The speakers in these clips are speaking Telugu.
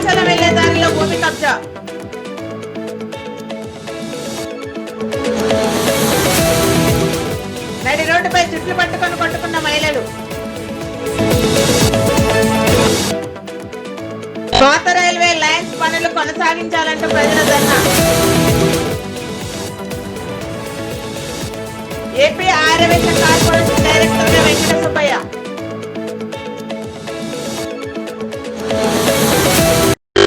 సింహాచలం వెళ్లే దారిలో భూమి కబ్జా. నడి రోడ్డుపై జుట్లు పట్టుకొని కొట్టుకున్న మహిళలు. పాత రైల్వే లైన్స్ పనులు కొనసాగించాలంటూ ప్రజల ధర్నా. ఏపీ ఆర్యవేశ కార్పొరేషన్ డైరెక్టర్ వెంకట సుబ్బయ్య.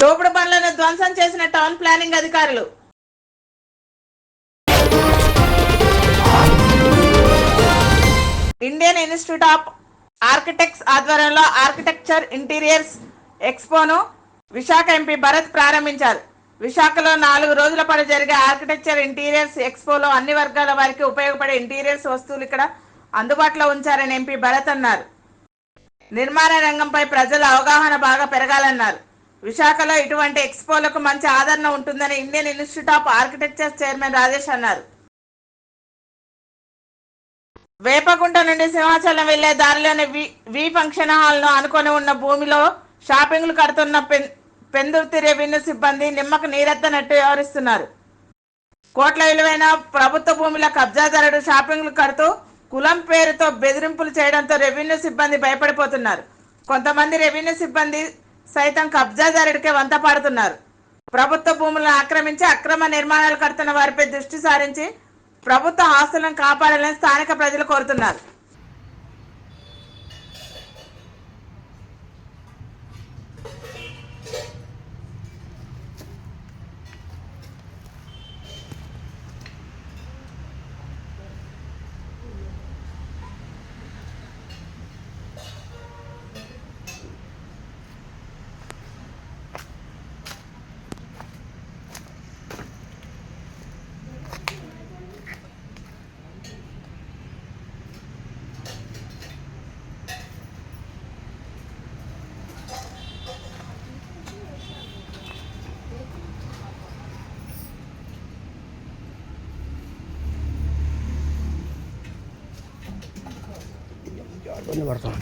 దోపుడు పనులను ధ్వంసం చేసిన టౌన్ ప్లానింగ్ అధికారులు. ఇండియన్ ఇన్స్టిట్యూట్ ఆఫ్ ఆర్కిటెక్ట్స్ ఆధ్వర్యంలో ఆర్కిటెక్చర్ ఇంటీరియర్స్ ఎక్స్పోను విశాఖ ఎంపీ భరత్ ప్రారంభించారు. విశాఖలో 4 రోజుల పాటు జరిగే ఆర్కిటెక్చర్ ఇంటీరియర్స్ ఎక్స్పోలో అన్ని వర్గాల వారికి ఉపయోగపడే ఇంటీరియర్స్ వస్తువులు ఇక్కడ అందుబాటులో ఉంచారని ఎంపీ భరత్ అన్నారు. నిర్మాణ రంగంపై ప్రజల అవగాహన బాగా పెరగాలన్నారు. విశాఖలో ఇటువంటి ఎక్స్పోలకు మంచి ఆదరణ ఉంటుందని Indian Institute of architecture chairman Rajesh అన్నారు. వేపగుంట నుండి సింహాచలం వెళ్లే దారిలోని వి ఫంక్షన్ హాల్ ను ఆనుకొని ఉన్న భూమిలో షాపింగ్లు కడుతున్న పెందుర్తి రెవెన్యూ సిబ్బంది నిమ్మకు నీరెత్తనట్టు వ్యవహరిస్తున్నారు. కోట్ల విలువైన ప్రభుత్వ భూముల కబ్జాదారుడు షాపింగ్లు కడుతూ కులం పేరుతో బెదిరింపులు చేయడంతో రెవెన్యూ సిబ్బంది భయపడిపోతున్నారు. కొంతమంది రెవెన్యూ సిబ్బంది సైతం కబ్జాదారుడికే వంత పాడుతున్నారు. ప్రభుత్వ భూములను ఆక్రమించి అక్రమ నిర్మాణాలు కడుతున్న వారిపై దృష్టి సారించి ప్రభుత్వ ఆస్తులను కాపాడాలని స్థానిక ప్రజలు కోరుతున్నారు. పడతాం.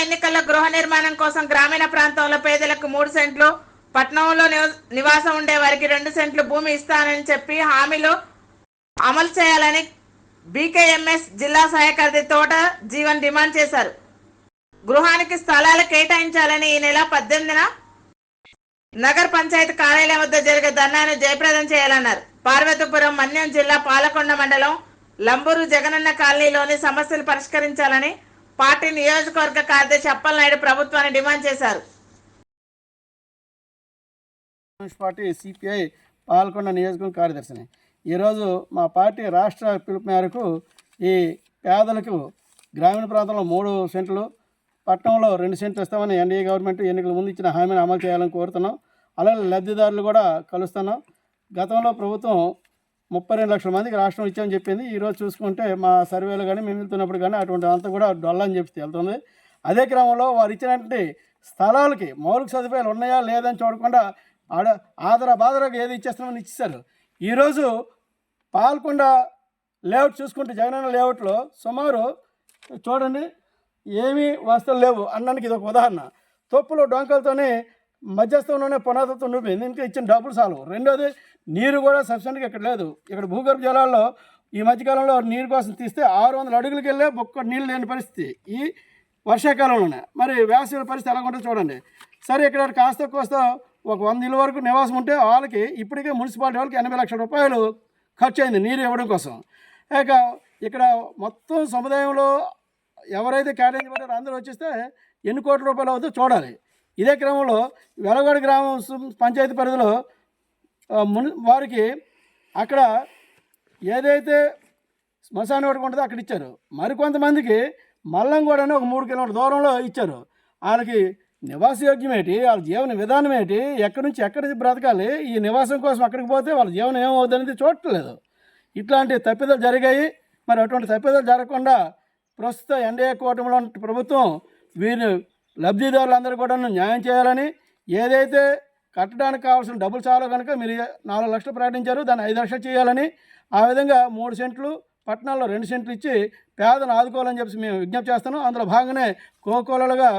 ఎన్నికల్లో గృహ నిర్మాణం కోసం గ్రామీణ ప్రాంతంలో పేదలకు 3 సెంట్లు, పట్టణంలో నివాసం ఉండే వారికి 2 సెంట్లు భూమి ఇస్తానని చెప్పి హామీలు అమలు చేయాలని బీకేఎంఎస్ జిల్లా సహాయకారి తోట జీవన్ డిమాండ్ చేశారు. గృహానికి స్థలాలు కేటాయించాలని ఈ నెల 18న నగర పంచాయతీ కార్యాలయం వద్ద జరిగే ధర్నాను జయప్రదం చేయాలన్నారు. పార్వతీపురం మన్యం జిల్లా పాలకొండ మండలం లంబూరు జగనన్న కాలనీలోని సమస్యలు పరిష్కరించాలని పార్టీ నియోజకవర్గ కార్యదర్శి అప్పలనాయుడు ప్రభుత్వాన్ని డిమాండ్ చేశారు. పార్టీ సిపిఐ పాల్కొండ నియోజకవర్గ కార్యదర్శిని ఈరోజు మా పార్టీ రాష్ట్ర పిలుపు మేరకు ఈ పేదలకు గ్రామీణ ప్రాంతంలో 3 సెంట్లు, పట్టణంలో 2 సెంట్లు ఇస్తామని ఎన్డీఏ గవర్నమెంట్ ఎన్నికల ముందు ఇచ్చిన హామీని అమలు చేయాలని కోరుతున్నాం. అలాగే లబ్ధిదారులు కూడా కలుస్తున్నాం. గతంలో ప్రభుత్వం 32 లక్షల మందికి రాష్ట్రం ఇచ్చామని చెప్పింది. ఈరోజు చూసుకుంటే మా సర్వేలు కానీ మేము వెళ్తున్నప్పుడు కానీ అటువంటి అంతా కూడా డొల్లని చెప్పి వెళ్తుంది. అదే క్రమంలో వారు ఇచ్చినటువంటి స్థలాలకి మౌలిక సదుపాయాలు ఉన్నాయా లేదని చూడకుండా బాధరకు ఏది ఇచ్చేస్తామని ఇచ్చేశారు. ఈరోజు పాల్కొండ లేఅవుట్ చూసుకుంటే జగనన్న లేఅవుట్లో సుమారు చూడండి ఏమీ వస్తువులు లేవు అన్నానికి ఇది ఒక ఉదాహరణ. తొప్పులు డొంకలతోనే మధ్యస్థంలోనే పునాదితో నువ్వు ఇంకా ఇచ్చిన డబ్బులు చాలు. రెండోది నీరు కూడా సఫిషియెంట్గా ఇక్కడ లేదు. ఇక్కడ భూగర్భ జలాల్లో ఈ మధ్యకాలంలో నీరు కోసం తీస్తే 600 అడుగులకి వెళ్ళే ఒక్క నీళ్ళు లేని పరిస్థితి ఈ వర్షాకాలంలోనే. మరి వేసవి పరిస్థితి ఎలా ఉంటుందో చూడండి. సరే ఇక్కడ కాస్త కోస్త ఒక 100 ఇళ్ళ వరకు నివాసం ఉంటే వాళ్ళకి ఇప్పటికే మున్సిపాలిటీ వాళ్ళకి 80 లక్షల రూపాయలు ఖర్చు అయింది నీరు ఇవ్వడం కోసం. ఇక ఇక్కడ మొత్తం సముదాయంలో ఎవరైతే కేటాయించబడ్డారో అందరూ వచ్చేస్తే ఎన్ని కోట్ల రూపాయలు అవుతుందో చూడాలి. ఇదే క్రమంలో వెలగొడ గ్రామం పంచాయతీ పరిధిలో వారికి అక్కడ ఏదైతే శ్మశానం ఒకటి ఉంటుందో అక్కడ ఇచ్చారు. మరికొంతమందికి మల్లంగూడ అని ఒక 3 కిలోమీటర్ల దూరంలో ఇచ్చారు. వాళ్ళకి నివాసయోగ్యం ఏంటి, వాళ్ళ జీవన విధానం ఏంటి, ఎక్కడి నుంచి ఎక్కడికి బ్రతకాలి, ఈ నివాసం కోసం అక్కడికి పోతే వాళ్ళ జీవనం ఏమవుతుంది అనేది చూడట్లేదు. ఇట్లాంటి తప్పిదాలు జరిగాయి. మరి అటువంటి తప్పిదాలు జరగకుండా ప్రస్తుత ఎన్డీఏ కూటమిలో ప్రభుత్వం వీరు లబ్ధిదారులందరూ కూడా న్యాయం చేయాలని, ఏదైతే కట్టడానికి కావాల్సిన డబ్బులు చాలా కనుక మీరు 4 లక్షలు ప్రకటించారు, దాన్ని 5 లక్షలు చేయాలని, ఆ విధంగా 3 సెంట్లు పట్టణాల్లో 2 సెంట్లు ఇచ్చి పేదను ఆదుకోవాలని చెప్పి మేము విజ్ఞప్తి చేస్తున్నాం. అందులో భాగంగానే కోకోలలుగా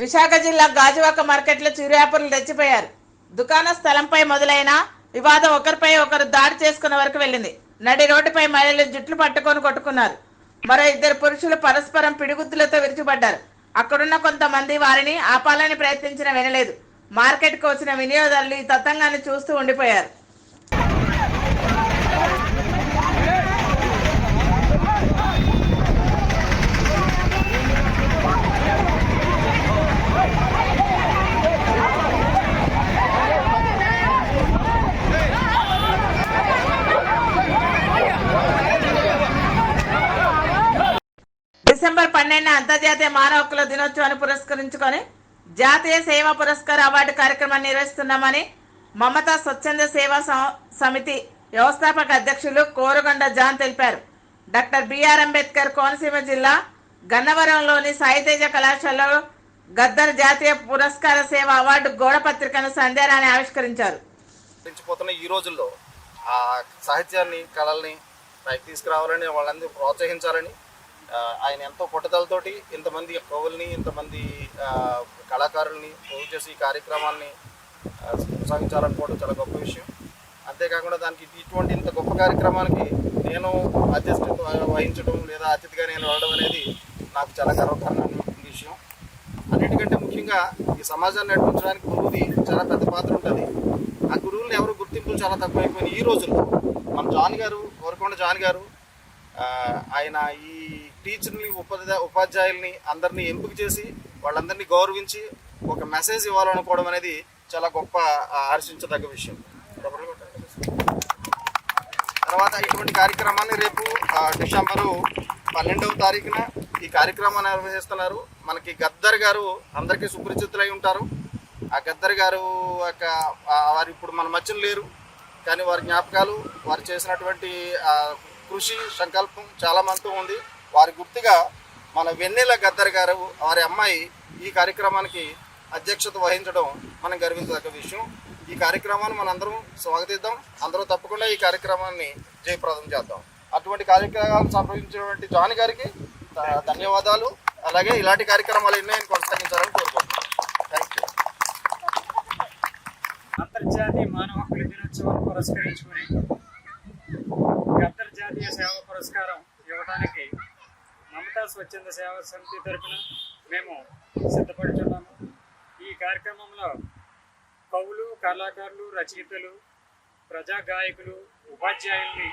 విశాఖ జిల్లా గాజువాక మార్కెట్లో చిరుయాపురులు రెచ్చిపోయారు. దుకాణ స్థలంపై మొదలైన వివాదం ఒకరిపై ఒకరు దాడి చేసుకున్న వరకు వెళ్ళింది. నడి రోడ్డుపై మహిళలు జుట్లు పట్టుకొని కొట్టుకున్నారు. మరో 2 పురుషులు పరస్పరం పిడిగుద్దులతో విరుచుపడ్డారు. అక్కడున్న కొంతమంది వారిని ఆపాలని ప్రయత్నించినా వినలేదు. మార్కెట్కు వచ్చిన వినియోగదారులు ఈ తతంగాన్ని చూస్తూ ఉండిపోయారు. డిసెంబర్ 12 అంతర్జాతీయ మానవ హక్కుల దినోత్సవాన్ని పురస్కరించుకొని జాతీయ సేవా పురస్కార్ అవార్డు కార్యక్రమాన్ని నిర్వహిస్తున్నామని మమతా స్వచ్ఛంద సేవా సమితి వ్యవస్థాపక అధ్యక్షులు కోరుగొండ జాన్ తెలిపారు. డాక్టర్ బిఆర్ అంబేద్కర్ కోనసీమ జిల్లా గన్నవరంలోని సాయితేజ కళాశాలలో గద్దర్ జాతీయ పురస్కార సేవ అవార్డు గోడ పత్రికను సంధ్యారాణి ఆవిష్కరించారు. ఈ రోజుల్లో ఆ సాహిత్యాన్ని కళల్ని పైకి తీసుకురావాలని వాళ్ళందరూ ప్రోత్సహించాలని ఆయన ఎంతో పట్టుదలతోటి ఇంతమంది కవుల్ని ఇంతమంది కళాకారుల్ని పోగు చేసి ఈ కార్యక్రమాన్ని కొనసాగించాలనుకోవడం చాలా గొప్ప విషయం. అంతేకాకుండా దానికి ఇటువంటి ఇంత గొప్ప కార్యక్రమానికి నేను అధ్యక్షత వహించడం లేదా అతిథిగా నేను వెళ్ళడం అనేది నాకు చాలా గర్వకారణమైన విషయం. అన్నిటికంటే ముఖ్యంగా ఈ సమాజాన్ని నడిపించడానికి గురువుది చాలా పెద్ద పాత్ర ఉంటుంది. ఆ గురువులను ఎవరు గుర్తింపులు చాలా తక్కువైపోయినాయి ఈ రోజుల్లో. మన జాన్ గారు, కోరుకొండ జాన్ గారు, ఆయన ఈ టీచర్ని ఉపాధ్యాయుల్ని అందరినీ ఎంపిక చేసి వాళ్ళందరినీ గౌరవించి ఒక మెసేజ్ ఇవ్వాలనుకోవడం అనేది చాలా గొప్ప హర్షించదగ్గ విషయం. తర్వాత ఇటువంటి కార్యక్రమాన్ని రేపు డిసెంబరు 12వ తారీఖున ఈ కార్యక్రమాన్ని నిర్వహిస్తున్నారు. మనకి గద్దర్ గారు అందరికీ సుపరిచితులై ఉంటారు. ఆ గద్దర్ గారు వారు ఇప్పుడు మన మధ్యన లేరు, కానీ వారి జ్ఞాపకాలు, వారు చేసినటువంటి కృషి, సంకల్పం చాలా మనతో ఉంది. వారి గుర్తుగా మన వెన్నెల గద్దర్ గారు వారి అమ్మాయి ఈ కార్యక్రమానికి అధ్యక్షత వహించడం మనం గర్వించదగ్గ విషయం. ఈ కార్యక్రమాన్ని మనందరం స్వాగతిద్దాం. అందరూ తప్పకుండా ఈ కార్యక్రమాన్ని జయప్రదం చేద్దాం. అటువంటి కార్యక్రమాలు సంప్రదించినటువంటి జాన్ గారికి ధన్యవాదాలు. అలాగే ఇలాంటి కార్యక్రమాలు ఎన్నో కొనసాగించాలని కోరుకుంటున్నాను. Thank you. అంతర్జాతీయ మానవ హక్కుల దినోత్సవాన్ని పురస్కరించుకుని గద్దర్ జాతీయ సేవా పురస్కారం ఇవ్వడానికి మమతా స్వచ్ఛంద సేవా సమితి తరఫున మేము సిద్ధపడుతున్నాము. ఈ కార్యక్రమంలో కవులు, కళాకారులు, రచయితలు, ప్రజా గాయకులు, ఉపాధ్యాయుల్ని,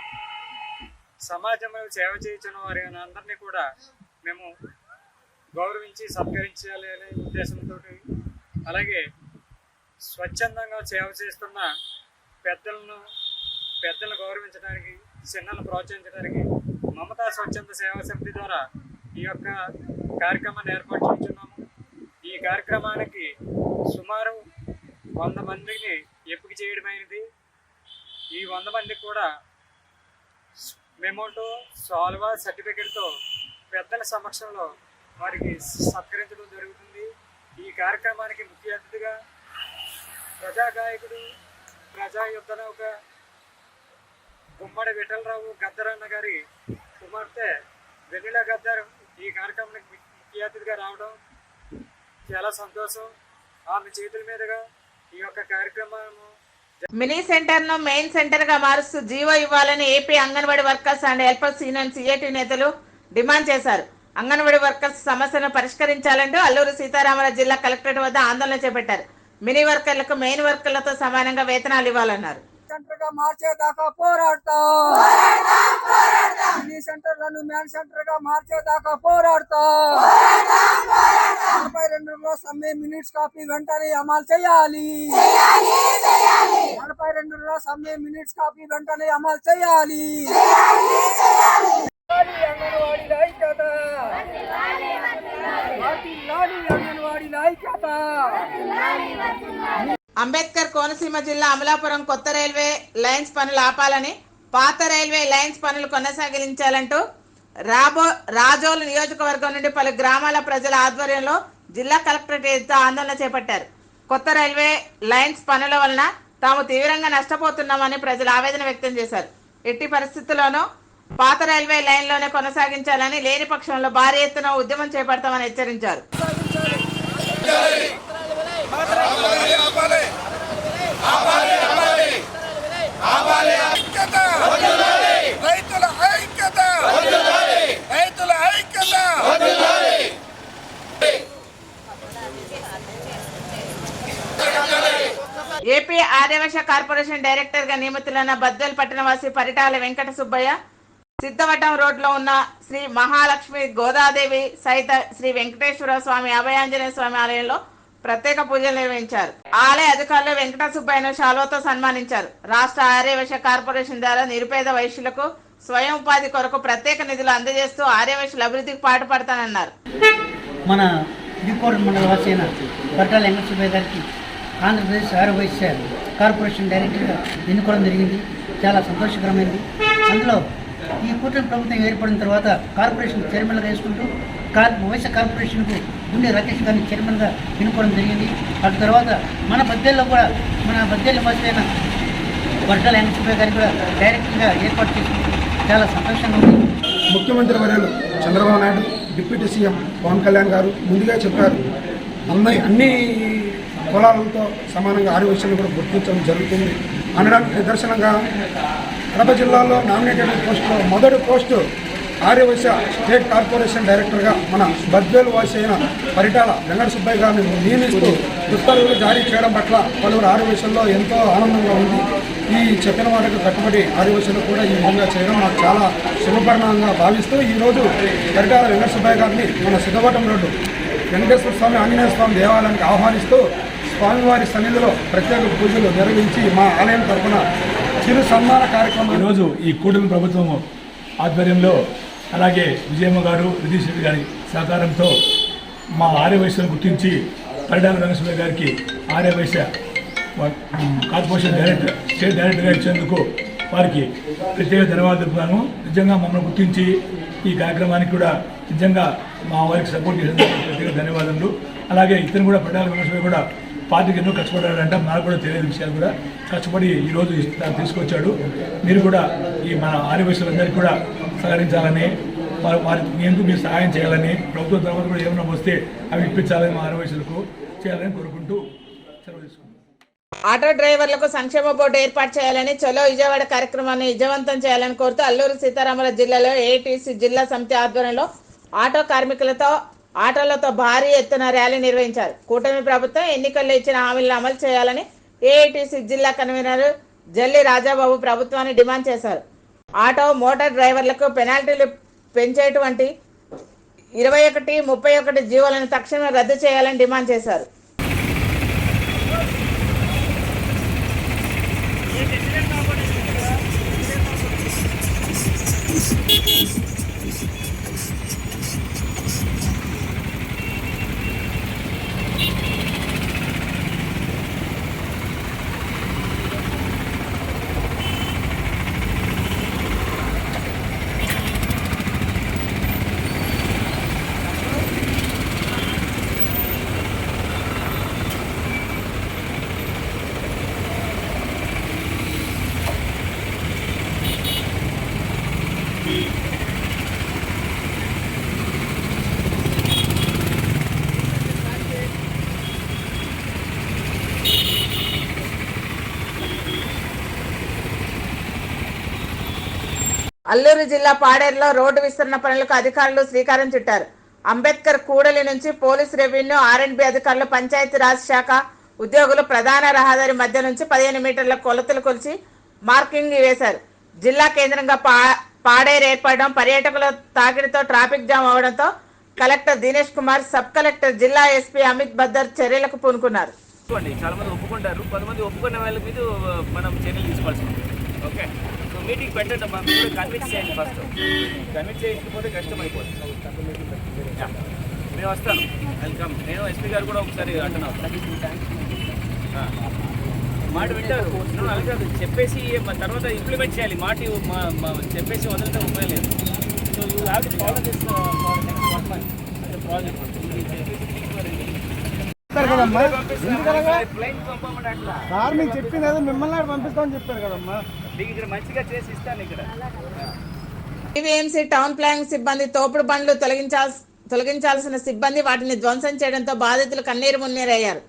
సమాజంలో సేవ చేయించిన వారి అందరినీ కూడా మేము గౌరవించి సత్కరించాలి అనే ఉద్దేశంతో, అలాగే స్వచ్ఛందంగా సేవ చేస్తున్న పెద్దలను గౌరవించడానికి, చిన్నలను ప్రోత్సహించడానికి మమతా స్వచ్ఛంద సేవా సమితి ద్వారా ఈ యొక్క కార్యక్రమాన్ని ఏర్పాటు చేస్తున్నాము. ఈ కార్యక్రమానికి సుమారు 100 మందిని ఎంపిక చేయడమైనది. ఈ 100 మందికి కూడా మెమోటో, సాల్వా, సర్టిఫికెట్తో పెద్దల సమక్షంలో వారికి సత్కరించడం జరుగుతుంది. ఈ కార్యక్రమానికి ముఖ్య అతిథిగా ప్రజా గాయకుడు, ప్రజా యుద్ధ నౌక గుమ్మడి విఠలరావు గద్దర్ అన్న గారి కుమార్తె వెన్నెల గద్దర్ ఈ కార్యక్రమానికి ముఖ్య అతిథిగా రావడం చాలా సంతోషం. ఆమె చేతుల మీదుగా ఈ యొక్క కార్యక్రమం మినీ సెంటర్ ను మెయిన్ సెంటర్ గా మారుస్తూ జీవో ఇవ్వాలని AP anganwadi workers and helpers union CIT నేతలు డిమాండ్ చేశారు. అంగన్వాడీ వర్కర్స్ సమస్యను పరిష్కరించాలంటూ అల్లూరు సీతారామరాజు జిల్లా కలెక్టరేట్ వద్ద ఆందోళన చేపట్టారు. మినీ వర్కర్లకు మెయిన్ వర్కర్లతో సమానంగా వేతనాలు ఇవ్వాలన్నారు. సెంటర్ గా మార్చేదాకా పోరాడతాం. మినీ సెంటర్లను మ్యాన్ సెంటర్ గా మార్చేదాకా పోరాడతాం. 42లో సమ్మె మినిట్స్ కాపీ వెంటనే అమలు చేయాలి. 42లో సమ్మె మినిట్స్ కాపీ వెంటనే అమలు చేయాలి. అంగన్వాడీ ఐక్యత, అంగన్వాడీ ఐక్యత. అంబేద్కర్ కోనసీమ జిల్లా అమలాపురం కొత్త రైల్వే లైన్స్ పనులు ఆపాలని, పాత రైల్వే లైన్స్ పనులు కొనసాగించాలంటూ రాజోలు నియోజకవర్గం నుండి పలు గ్రామాల ప్రజల ఆధ్వర్యంలో జిల్లా కలెక్టరేట్ ఆందోళన చేపట్టారు. కొత్త రైల్వే లైన్స్ పనుల వలన తాము తీవ్రంగా నష్టపోతున్నామని ప్రజలు ఆవేదన వ్యక్తం చేశారు. ఎట్టి పరిస్థితుల్లోనూ పాత రైల్వే లైన్లోనే కొనసాగించాలని, లేని పక్షంలో భారీ ఎత్తున ఉద్యమం చేపడతామని హెచ్చరించారు. ఏపీ ఆర్యవైశ్య కార్పొరేషన్ డైరెక్టర్ గా నియమితులైన బద్వేల్ పట్టణవాసి పరిటాల వెంకట సుబ్బయ్య సిద్ధవటం రోడ్ లో ఉన్న శ్రీ మహాలక్ష్మి గోదాదేవి సహిత శ్రీ వెంకటేశ్వర స్వామి అభయాంజనేయ స్వామి ఆలయంలో ప్రత్యేక పూజలు నిర్వహించారు. ఆలయ అధికారులు వెంకట సుబ్బయ్యను శాలువతో సన్మానించారు. రాష్ట్ర ఆర్యవైశ్య కార్పొరేషన్ ద్వారా నిరుపేద వైశ్యులకు స్వయం ఉపాధి కొరకు ప్రత్యేక నిధులు అందజేస్తూ ఆర్యవైశ్యుల అభివృద్ధికి పాటుపడతానన్నారు. మన బీకోర్ మండల వాసి అయిన పరిటాల వెంకట సుబ్బయ్య గారికి ఆంధ్రప్రదేశ్ ఆర్యవైశ్య కార్పొరేషన్ డైరెక్టర్గా ఎన్నుకోవడం జరిగింది. చాలా సంతోషకరమైనది. అందులో ఈ కూటమి ప్రభుత్వం ఏర్పడిన తర్వాత కార్పొరేషన్ చైర్మన్గా వేసుకుంటూ వైశ్య కార్పొరేషన్కు గుండె రాకేష్ గారిని చైర్మన్గా ఎన్నుకోవడం జరిగింది. ఆ తర్వాత మన బద్వేల్లో కూడా మన బద్వేలు వాసి అయిన పరిటాల వెంకట సుబ్బయ్య గారికి కూడా డైరెక్టర్గా ఏర్పాటు చేసుకుంటూ చాలా సంతోషంగా ఉంది. ముఖ్యమంత్రి వర్యులు చంద్రబాబు నాయుడు, డిప్యూటీ సీఎం పవన్ కళ్యాణ్ గారు ముందుగా చెప్పారు. అన్ని కులాలతో సమానంగా ఆర్యవైశ్యులను కూడా గుర్తించడం జరుగుతుంది అనడానికి నిదర్శనంగా కడప జిల్లాలో నామినేటెడ్ పోస్టులో మొదటి పోస్టు ఆర్యవైశ్య స్టేట్ కార్పొరేషన్ డైరెక్టర్గా మన బద్వేలు వాసి అయిన పరిటాల వెంకట సుబ్బయ్య గారిని నియమిస్తూ ఉత్తర్వులు జారీ చేయడం పట్ల పలువురు ఆర్యవైశ్యుల్లో ఎంతో ఆనందంగా ఉంది. ఈ చెప్పిన మాటకు కట్టుబడి ఆర్యవైశ్యులు కూడా ఈ విధంగా చేయడం నాకు చాలా శుభపరిణామంగా భావిస్తూ ఈరోజు పరిటాల వెంకట సుబ్బయ్య గారిని మన సిద్ధవటం రోడ్డు వెంకటేశ్వర స్వామి ఆంజనేయ స్వామి దేవాలయానికి ఆహ్వానిస్తూ స్వామివారి సన్నిధిలో ప్రత్యేక పూజలు నిర్వహించి మా ఆలయం తరఫున చిరు సన్మాన కార్యక్రమం ఈరోజు ఈ కూటమి ప్రభుత్వం ఆధ్వర్యంలో, అలాగే విజయమ్మ గారు, నితీష్ రెడ్డి గారి సహకారంతో మా ఆర్యవైశ్యులను గుర్తించి పరిటాల వెంకట సుబ్బయ్య గారికి ఆర్యవైశ్య కార్పొరేషన్ డైరెక్టర్ స్టేట్ డైరెక్టర్గా ఇచ్చేందుకు వారికి ప్రత్యేక ధన్యవాదాలు తెలుపుతున్నాను. నిజంగా మమ్మల్ని గుర్తించి ఈ కార్యక్రమానికి కూడా నిజంగా మా వారికి సపోర్ట్ చేసేందుకు ప్రత్యేక ధన్యవాదాలు. అలాగే ఇతను కూడా పరిటాల వెంకట సుబ్బయ్య కూడా పార్టీకి ఎన్నో కష్టపడ్డాడంటే నాకు కూడా తెలియని విషయాలు కూడా కష్టపడి ఈరోజు తీసుకొచ్చాడు. మీరు కూడా ఈ మన ఆర్యవైశ్యులందరికీ కూడా సహకరించాలని, వారికి ఎందుకు మీరు సహాయం చేయాలని, ప్రభుత్వం తర్వాత కూడా ఏమైనా వస్తే అవి ఇప్పించాలని మా ఆర్యవైశ్యులకు చేయాలని కోరుకుంటూ సెలవు తీసుకుంటాం. ఆటో డ్రైవర్లకు సంక్షేమ బోర్డు ఏర్పాటు చేయాలని, చలో విజయవాడ కార్యక్రమాన్ని విజయవంతం చేయాలని కోరుతూ అల్లూరు సీతారామరాజు జిల్లాలో ఏఐటీసీ జిల్లా సమితి ఆధ్వర్యంలో ఆటో కార్మికులతో ఆటోలతో భారీ ఎత్తున ర్యాలీ నిర్వహించారు. కూటమి ప్రభుత్వం ఎన్నికల్లో ఇచ్చిన హామీలను అమలు చేయాలని ఏఐటీసీ జిల్లా కన్వీనర్ జల్లి రాజాబాబు ప్రభుత్వాన్ని డిమాండ్ చేశారు. ఆటో మోటార్ డ్రైవర్లకు పెనాల్టీలు పెంచేటువంటి 21, 31 జీవోలను తక్షణమే రద్దు చేయాలని డిమాండ్ చేశారు. అల్లూరు జిల్లా పాడేరులో రోడ్డు విస్తరణ పనులకు అధికారులు శ్రీకారం చుట్టారు. అంబేద్కర్ కూడలి నుంచి పోలీస్, రెవెన్యూ, ఆర్ఎండ్బి అధికారులు, పంచాయతీరాజ్ శాఖ ఉద్యోగులు ప్రధాన రహదారి మధ్య నుంచి 15 మీటర్ల కొలతలు కొలిచి మార్కింగ్ వేశారు. జిల్లా కేంద్రంగా పాడేరు ఏర్పడడం, పర్యాటకుల తాకిడితో ట్రాఫిక్ జామ్ అవడంతో collector Dinesh Kumar, sub collector, జిల్లా ఎస్పీ అమిత్ బద్దర్ చర్యలకు పూనుకున్నారు. చాలా మంది ఒప్పుకుంటారు, కొంతమంది ఒప్పుకున్న వాళ్ళ మీద మనం చర్యలు తీసుకోవాల్సి ఉంటుంది. ఓకే, సో మీటింగ్ పెట్టండి, మీరు కన్విన్స్ చేయండి. ఫస్ట్ కన్విన్స్ చేయకపోతే కష్టం అయిపోతుంది. మేము వస్తాను, వెల్కమ్. నేను ఎస్పీ గారు కూడా ఒకసారి అంటున్నాను, మాట వింటారు. అలాగే చెప్పేసి తర్వాత ఇంప్లిమెంట్ చేయాలి. మాట చెప్పేసి వదిలితే ఉపయోగం లేదు. So you have to follow this for next 1 month అంటే ప్రాజెక్ట్. సార్ మీకు చెప్పింది కదా, మిమ్మల్ని పంపిస్తామని చెప్పారు కదమ్మా. మీకు ఇక్కడ మంచిగా చేసి ఇస్తాను. ఇక్కడ టీవీఎంసీ టౌన్ ప్లానింగ్ సిబ్బంది తోపుడు బండ్లు తొలగించాల్సిన సిబ్బంది వాటిని ధ్వంసం చేయడంతో బాధితులు కన్నీరు మున్నీరయ్యారు.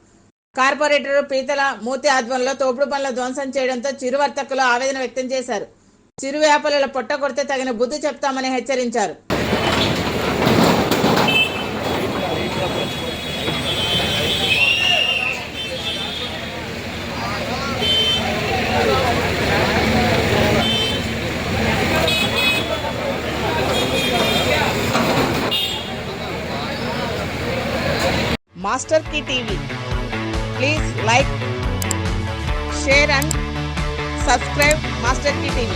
కార్పొరేటర్ పీతల మూతి ఆధ్వర్యంలో తోపుడు బండ్ల ధ్వంసం చేయడంతో చిరు వర్తకులు ఆవేదన వ్యక్తం చేశారు. చిరు వ్యాపారుల పొట్ట కొడితే తగిన బుద్ధి చెప్తామని హెచ్చరించారు. Master key TV, please like, share and subscribe Master Key TV.